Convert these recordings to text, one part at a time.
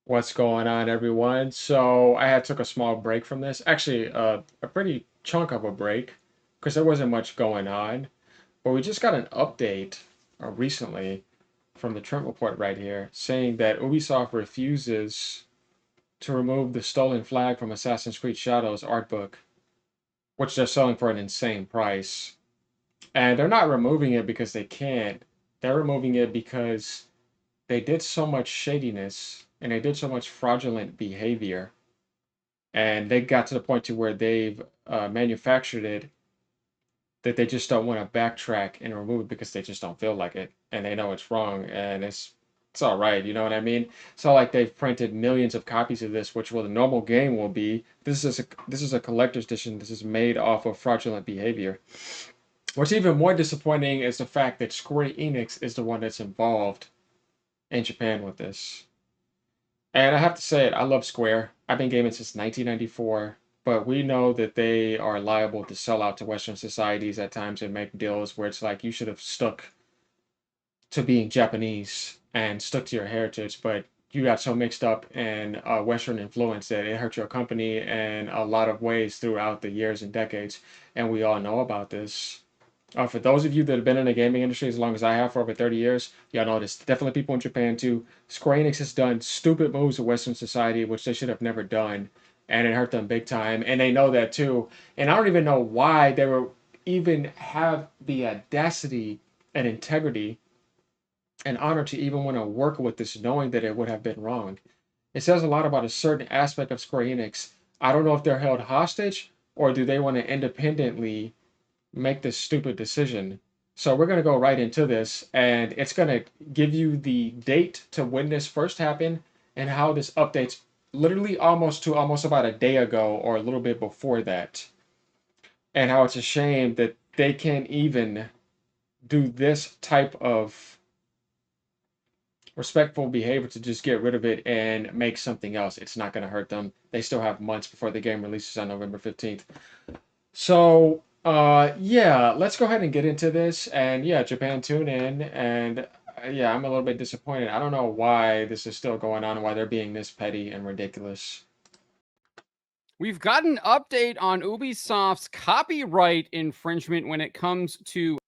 What's going on, everyone? So I had took a small break from this, actually, a pretty chunk of a break, because there wasn't much going on. But we just got an update recently from the Trent report right here, saying that Ubisoft refuses to remove the stolen flag from Assassin's Creed Shadows art book, which they're selling for an insane price. And they're not removing it because they can't. They're removing it because they did so much shadiness and they did so much fraudulent behavior, and they got to the point to where they've manufactured it that they just don't want to backtrack and remove it because they just don't feel like it and they know it's wrong, and it's all right, you know what I mean? So like they've printed millions of copies of this, which will the normal game will be. This is a collector's edition. This is made off of fraudulent behavior. What's even more disappointing is the fact that Square Enix is the one that's involved in Japan with this. And I have to say it, I love Square. I've been gaming since 1994, but we know that they are liable to sell out to Western societies at times and make deals where it's like you should have stuck to being Japanese and stuck to your heritage, but you got so mixed up in Western influence that it hurt your company in a lot of ways throughout the years and decades. And we all know about this. For those of you that have been in the gaming industry as long as I have for over 30 years, y'all know there's definitely people in Japan too. Square Enix has done stupid moves in Western society, which they should have never done, and it hurt them big time, and they know that too. And I don't even know why they were even have the audacity and integrity and honor to even want to work with this, knowing that it would have been wrong. It says a lot about a certain aspect of Square Enix. I don't know if they're held hostage or do they want to independently make this stupid decision. So we're going to go right into this, and it's going to give you the date to when this first happened and how this updates literally almost about a day ago or a little bit before that, and how it's a shame that they can't even do this type of respectful behavior to just get rid of it and make something else. It's not going to hurt them. They still have months before the game releases on November 15th. So, yeah, let's go ahead and get into this. And yeah, Japan, tune in. And yeah, I'm a little bit disappointed. I don't know why this is still going on and why they're being this petty and ridiculous. We've got an update on Ubisoft's copyright infringement when it comes to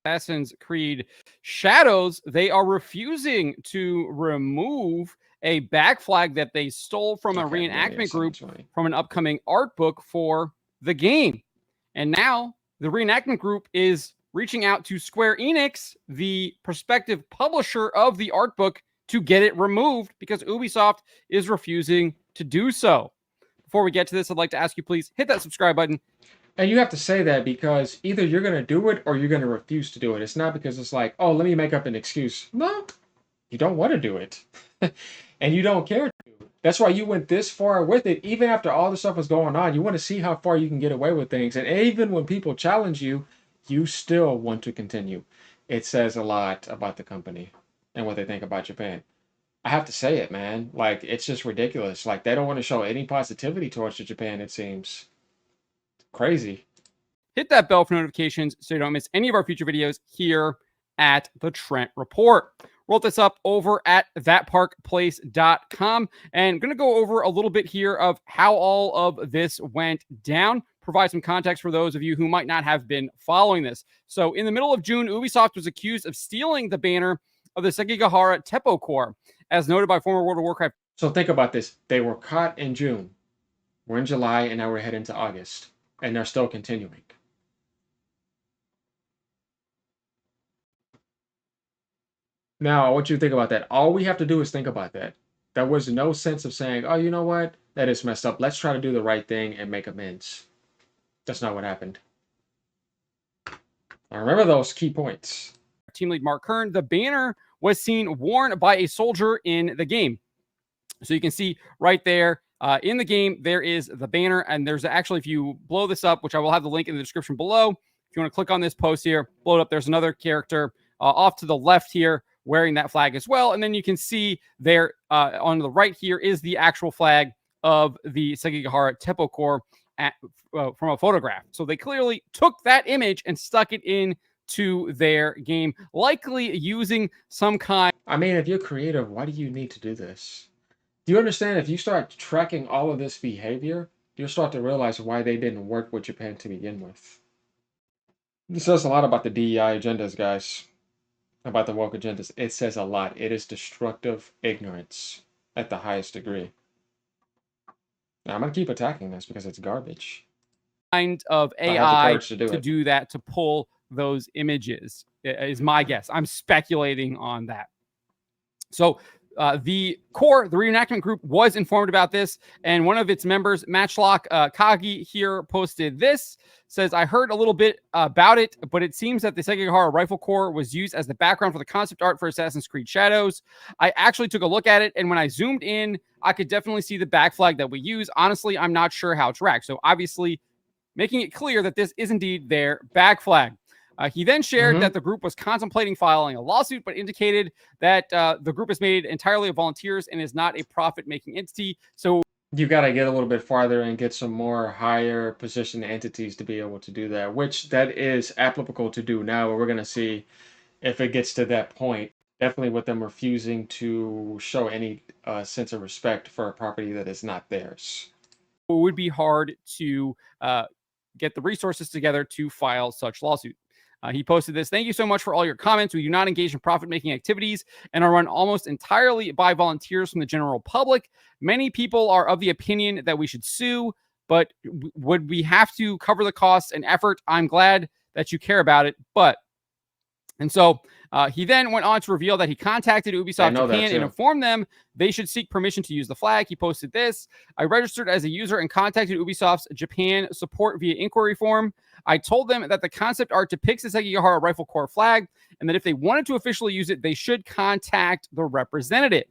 Assassin's Creed Shadows. They are refusing to remove a back flag that they stole from a Okay, yeah, reenactment group 720. from an upcoming art book for the game. And now the reenactment group is reaching out to Square Enix, the prospective publisher of the art book, to get it removed because Ubisoft is refusing to do so. Before we get to this, I'd like to ask you, please hit that subscribe button. And you have to say that because either you're going to do it or you're going to refuse to do it. It's not because it's like, oh, let me make up an excuse. No, you don't want to do it. And you don't care to. That's why you went this far with it. Even after all the stuff was going on, you want to see how far you can get away with things. And even when people challenge you, you still want to continue. It says a lot about the company and what they think about Japan. I have to say it, man. Like, it's just ridiculous. Like, they don't want to show any positivity towards Japan, it seems. Crazy. Hit that bell for notifications so you don't miss any of our future videos here at the Trent Report. Roll this up over at thatparkplace.com, and I'm going to go over a little bit here of how all of this went down, provide some context for those of you who might not have been following this. So in the middle of June, Ubisoft was accused of stealing the banner of the Sekigahara Teppo Corps, as noted by former World of Warcraft. So think about this. They were caught in June. We're in July, and now we're heading to August. And they're still continuing. Now, I want you to think about that. All we have to do is think about that. There was no sense of saying, oh, you know what? That is messed up. Let's try to do the right thing and make amends. That's not what happened. Now, remember those key points. Team lead Mark Kern, the banner was seen worn by a soldier in the game. So you can see right there in the game, there is the banner. And there's actually, if you blow this up, which I will have the link in the description below, if you want to click on this post here, blow it up, there's another character off to the left here wearing that flag as well. And then you can see there on the right here is the actual flag of the Sekigahara Teppo Corps from a photograph. So they clearly took that image and stuck it in to their game, likely using some kind. I mean, if you're creative, why do you need to do this? Do you understand? If you start tracking all of this behavior, you'll start to realize why they didn't work with Japan to begin with. This says a lot about the DEI agendas, guys. About the woke agendas. It says a lot. It is destructive ignorance at the highest degree. Now, I'm gonna keep attacking this because it's garbage. Kind of I have the AI courage to do to it. do that, to pull those images, is my guess. I'm speculating on that. So the core, the reenactment group, was informed about this, and one of its members, Matchlock Kagi, here posted this. Says, I heard a little bit about it, but it seems that the Sekigahara Rifle Corps was used as the background for the concept art for Assassin's Creed Shadows. I actually took a look at it, and when I zoomed in, I could definitely see the back flag that we use. Honestly, I'm not sure how it's racked. So obviously, making it clear that this is indeed their back flag. He then shared that the group was contemplating filing a lawsuit, but indicated that the group is made entirely of volunteers and is not a profit-making entity. So You got to get a little bit farther and get some more higher position entities to be able to do that, which that is applicable to do now. We're going to see if it gets to that point. Definitely with them refusing to show any sense of respect for a property that is not theirs. it would be hard to get the resources together to file such lawsuit. He posted this. Thank you so much for all your comments. We do not engage in profit making activities and are run almost entirely by volunteers from the general public. Many people are of the opinion that we should sue, but would we have to cover the costs and effort? I'm glad that you care about it, but. And so he then went on to reveal that he contacted Ubisoft Japan and informed them they should seek permission to use the flag. He posted this. I registered as a user and contacted Ubisoft's Japan support via inquiry form. I told them that the concept art depicts the Sekigahara Rifle Corps flag and that if they wanted to officially use it, they should contact the representative.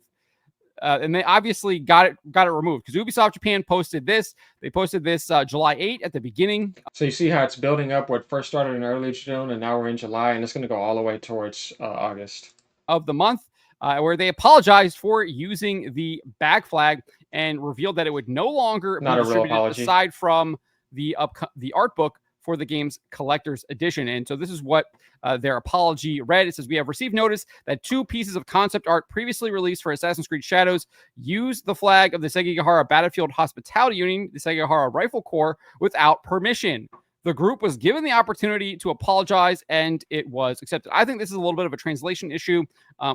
And they obviously got it removed because Ubisoft Japan posted this. They posted this July 8 at the beginning. So you see how it's building up. What first started in early June, and now we're in July, and it's going to go all the way towards August of the month, where they apologized for using the back flag and revealed that it would no longer Not be a real distributed apology. aside from the art book for the game's collector's edition. And so this is what their apology read. It says, we have received notice that 2 pieces of concept art previously released for Assassin's Creed Shadows use the flag of the Sekigahara Battlefield Hospitality Union, the Sekigahara Rifle Corps, without permission. The group was given the opportunity to apologize, and it was accepted. I think this is a little bit of a translation issue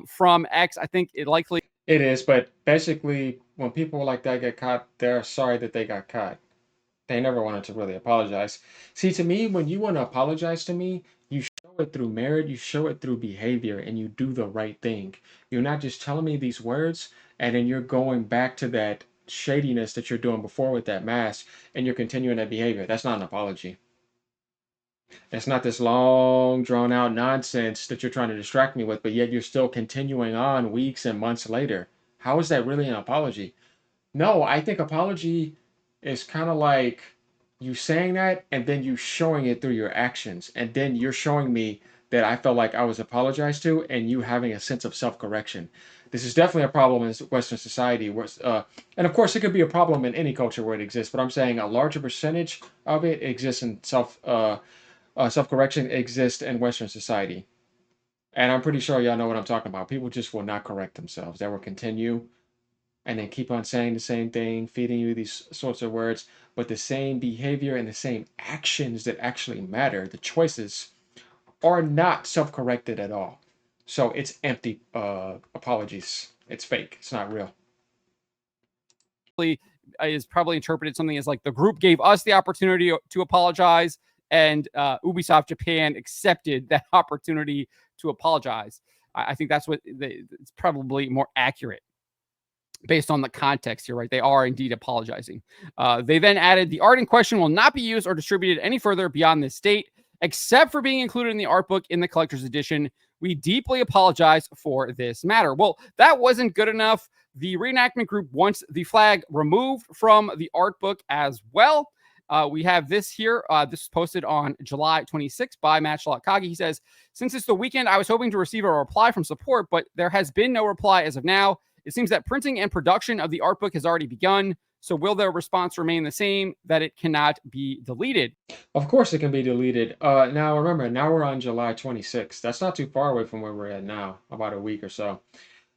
from X. I think it likely... It is, but basically, when people like that get caught, they're sorry that they got caught. They never wanted to really apologize. See, to me, when you want to apologize to me, you show it through merit, you show it through behavior, and you do the right thing. You're not just telling me these words, and then you're going back to that shadiness that you're doing before with that mask, and you're continuing that behavior. That's not an apology. It's not this long, drawn out nonsense that you're trying to distract me with, but yet you're still continuing on weeks and months later. How is that really an apology? No, I think apology is kind of like you saying that and then you showing it through your actions. And then you're showing me that I felt like I was apologized to and you having a sense of self correction. This is definitely a problem in Western society. And of course, it could be a problem in any culture where it exists, but I'm saying a larger percentage of it exists in self correction exists in Western society. And I'm pretty sure y'all know what I'm talking about. People just will not correct themselves. They will continue and then keep on saying the same thing, feeding you these sorts of words, but the same behavior and the same actions that actually matter, the choices, are not self corrected at all. So it's empty apologies. It's fake. It's not real. Is probably interpreted something as like the group gave us the opportunity to apologize, and Ubisoft Japan accepted that opportunity to apologize. I think that's what it's probably more accurate based on the context here, right? They are indeed apologizing. They then added, the art in question will not be used or distributed any further beyond this date, except for being included in the art book in the collector's edition. We deeply apologize for this matter. Well, that wasn't good enough. The reenactment group wants the flag removed from the art book as well. We have this here. This is posted on July 26th by Matchlock Kagi. He says, since it's the weekend, I was hoping to receive a reply from support, but there has been no reply as of now. It seems that printing and production of the art book has already begun. So will their response remain the same, that it cannot be deleted? Of course it can be deleted. Now remember, now we're on July 26th. That's not too far away from where we're at now, about a week or so.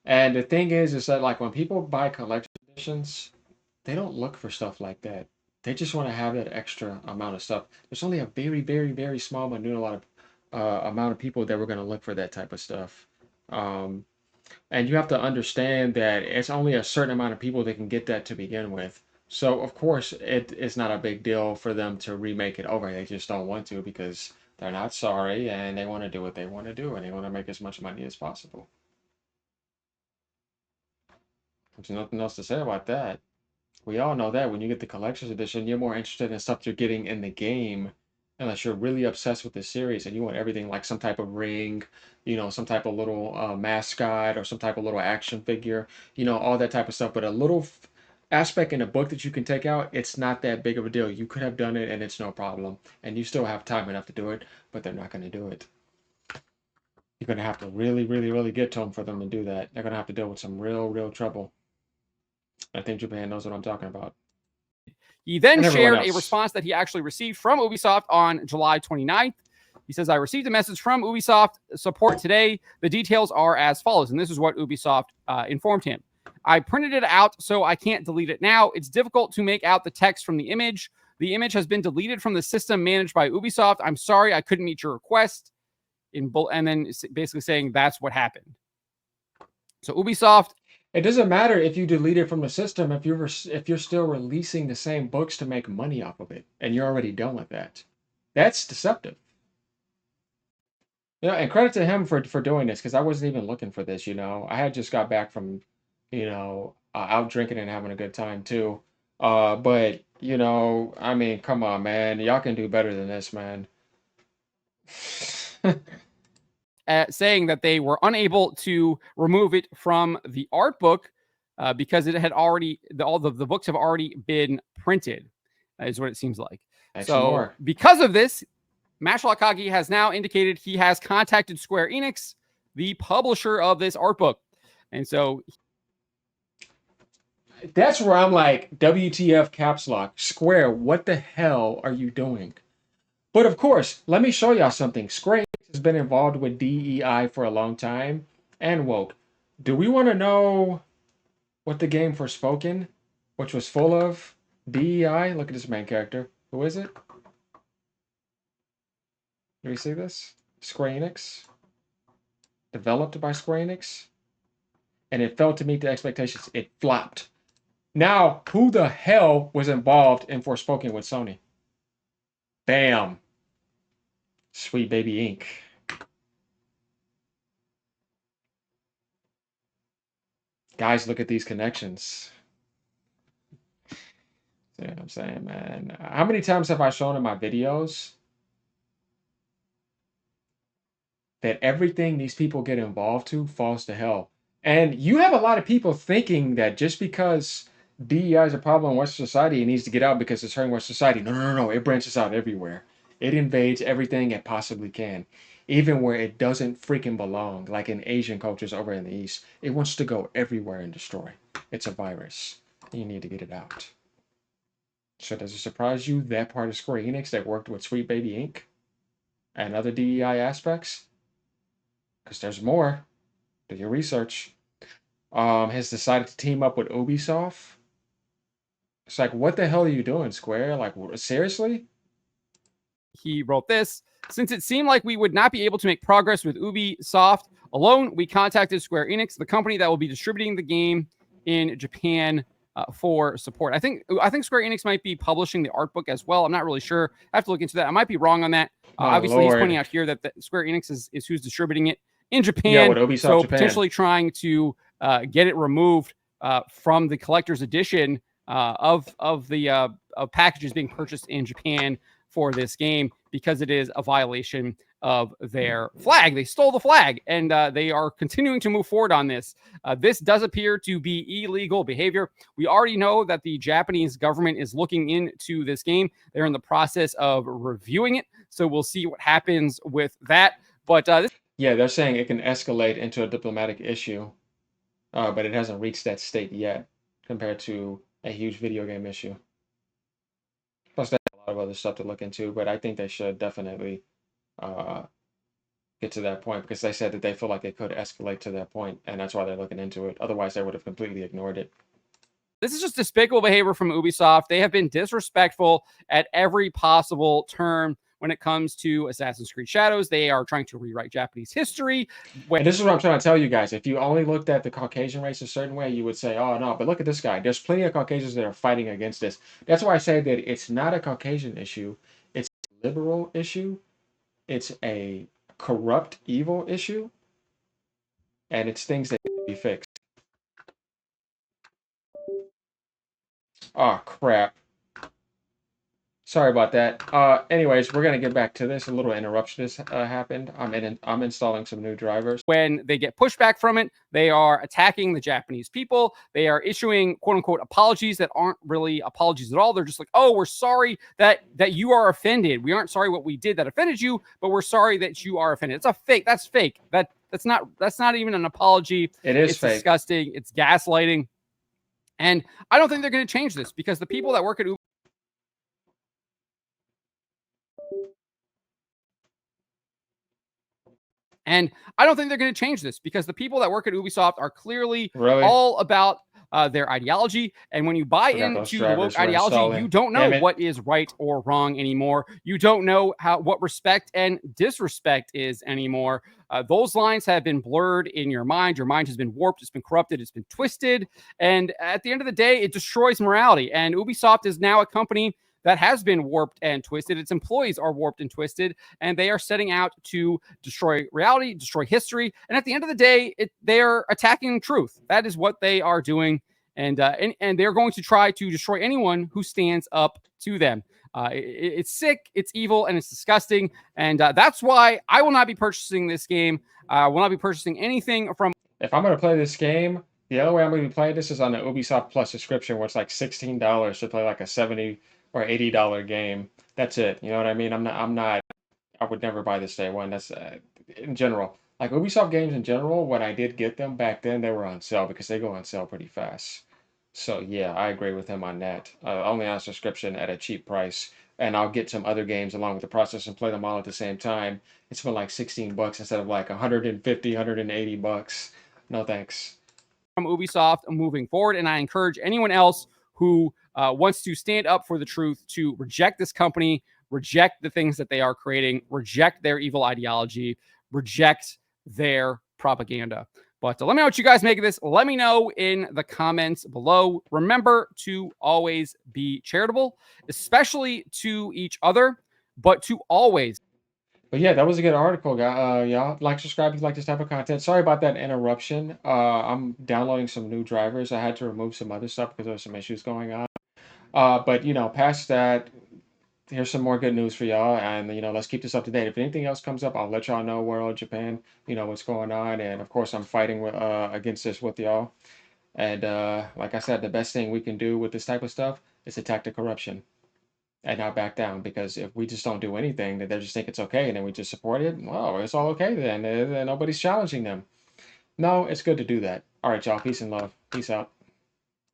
And the thing is that like when people buy collector's they don't look for stuff like that. They just want to have that extra amount of stuff. There's only a very, very, very small, minute, a lot of amount of people that were going to look for that type of stuff. Um, and you have to understand that it's only a certain amount of people that can get that to begin with. So of course it's not a big deal for them to remake it over. They just don't want to because they're not sorry and they want to do what they want to do and they want to make as much money as possible. There's nothing else to say about that. We all know that when you get the collector's edition, you're more interested in stuff you're getting in the game, unless you're really obsessed with the series and you want everything like some type of ring, some type of little mascot or some type of little action figure, all that type of stuff. But a little aspect in a book that you can take out, it's not that big of a deal. You could have done it and it's no problem, and you still have time enough to do it, but they're not going to do it. You're going to have to really, really, really get to them for them to do that. They're going to have to deal with some real, real trouble. I think Japan knows what I'm talking about. He then And everyone shared a else. response that he actually received from Ubisoft on July 29th. He says, I received a message from Ubisoft support today. The details are as follows. And this is what Ubisoft informed him. I printed it out, so I can't delete it now. It's difficult to make out the text from the image. The image has been deleted from the system managed by Ubisoft. I'm sorry I couldn't meet your request. And then basically saying that's what happened. So Ubisoft. It doesn't matter if you delete it from the system if you're still releasing the same books to make money off of it, and you're already done with that. That's deceptive. And credit to him for doing this because I wasn't even looking for this. I had just got back from, out drinking and having a good time too. But I mean, come on, man, y'all can do better than this, man. Saying that they were unable to remove it from the art book because it had already all the books have already been printed, is what it seems like. Actually, So more. because of this, Mashle Akagi has now indicated he has contacted Square Enix, the publisher of this art book, and so That's where I'm like, WTF caps lock. Square, what the hell are you doing? But of course, let me show y'all something. Square Enix has been involved with DEI for a long time and woke. Do we want to know what the game Forspoken, which was full of DEI? Look at this main character. Who is it? Do we see this? Square Enix. Developed by Square Enix. And it failed to meet the expectations. It flopped. Now, who the hell was involved in Forspoken with Sony? Bam. Sweet Baby Inc. Guys, look at these connections. See what I'm saying, man? How many times have I shown in my videos that everything these people get involved to falls to hell? And you have a lot of people thinking that just because DEI is a problem in Western society, it needs to get out because it's hurting Western society. No, no, no, no. It branches out everywhere. It invades everything it possibly can, even where it doesn't freaking belong, like in Asian cultures over in the East. It wants to go everywhere and destroy. It's a virus. You need to get it out. So does it surprise you that part of Square Enix that worked with Sweet Baby Inc. and other DEI aspects? Because there's more. Do your research. Has decided to team up with Ubisoft. It's like, what the hell are you doing, Square? Like, seriously? he wrote this. Since it seemed like we would not be able to make progress with Ubisoft alone, we contacted Square Enix, the company that will be distributing the game in Japan for support. I think Square Enix might be publishing the art book as well. I'm not really sure. I have to look into that. I might be wrong on that. My Obviously, he's pointing lord. out here that Square Enix is who's distributing it in Yeah, Japan. with Ubisoft So Japan. potentially trying to get it removed from the collector's edition of packages being purchased in Japan for this game because it is a violation of their flag. They stole the flag, and they are continuing to move forward on this. This does appear to be illegal behavior. We already know that the Japanese government is looking into this game. They're in the process of reviewing it, so we'll see what happens with that. But yeah, they're saying it can escalate into a diplomatic issue, but it hasn't reached that state yet compared to a huge video game issue. Plus, they have a lot of other stuff to look into, but I think they should definitely uh, get to that point because they said that they feel like it could escalate to that point, and that's why they're looking into it. Otherwise, they would have completely ignored it. This is just despicable behavior from Ubisoft. They have been disrespectful at every possible turn when it comes to Assassin's Creed Shadows. They are trying to rewrite Japanese history. And this is what I'm trying to tell you guys. If you only looked at the Caucasian race a certain way, you would say, oh, no, but look at this guy. There's plenty of Caucasians that are fighting against this. That's why I say that it's not a Caucasian issue. It's a liberal issue. It's a corrupt, evil issue. And it's things that need to be fixed. Oh, crap. Sorry about that. Anyways, we're gonna get back to this. A little interruption has happened. I'm installing some new drivers. When they get pushback from it, they are attacking the Japanese people. They are issuing quote unquote apologies that aren't really apologies at all. They're just like, oh, we're sorry that you are offended. We aren't sorry what we did that offended you, but we're sorry that you are offended. It's a fake. That's fake. That's not even an apology. It's It's fake. disgusting. It's gaslighting. And I don't think they're going to change this because the people that work at And I don't think they're going to change this because the people that work at Ubisoft are clearly all about their ideology. And when you buy into the woke ideology, you don't know what is right or wrong anymore. You don't know what respect and disrespect is anymore. Those lines have been blurred in your mind. Your mind has been warped. It's been corrupted. It's been twisted. And at the end of the day, it destroys morality. And Ubisoft is now a company that has been warped and twisted. Its employees are warped and twisted, and they are setting out to destroy reality, destroy history. And at the end of the day, they are attacking truth. That is what they are doing, and they're going to try to destroy anyone who stands up to them. It's sick, it's evil, and it's disgusting. And that's why I will not be purchasing this game. I will not be purchasing anything from. If I'm going to play this game, the only way I'm going to be playing this is on the Ubisoft Plus subscription, where it's like $16 to play like a $70 or $80 game. That's it. You know what I mean? I would never buy this day one. That's in general. Like Ubisoft games in general, when I did get them back then, they were on sale because they go on sale pretty fast. So yeah, I agree with him on that. Only on subscription at a cheap price, and I'll get some other games along with the process and play them all at the same time. It's been like $16 instead of like 150, $180. No thanks. From Ubisoft moving forward, and I encourage anyone else who wants to stand up for the truth to reject this company, reject the things that they are creating, reject their evil ideology, reject their propaganda. But let me know what you guys make of this. Let me know in the comments below. Remember to always be charitable, especially to each other, but to always. But yeah, that was a good article, guy. Y'all like, subscribe if you like this type of content. Sorry about that interruption. I'm downloading some new drivers. I had to remove some other stuff because there was some issues going on. But you know, past that, here's some more good news for y'all, and you know, let's keep this up to date. If anything else comes up, I'll let y'all know. World, Japan, you know what's going on, and of course, I'm fighting with against this with y'all. And like I said, the best thing we can do with this type of stuff is attack the corruption and not back down. Because if we just don't do anything, then they just think it's okay, and then we just support it. Well, it's all okay then. Nobody's challenging them. No, it's good to do that. All right, y'all. Peace and love. Peace out.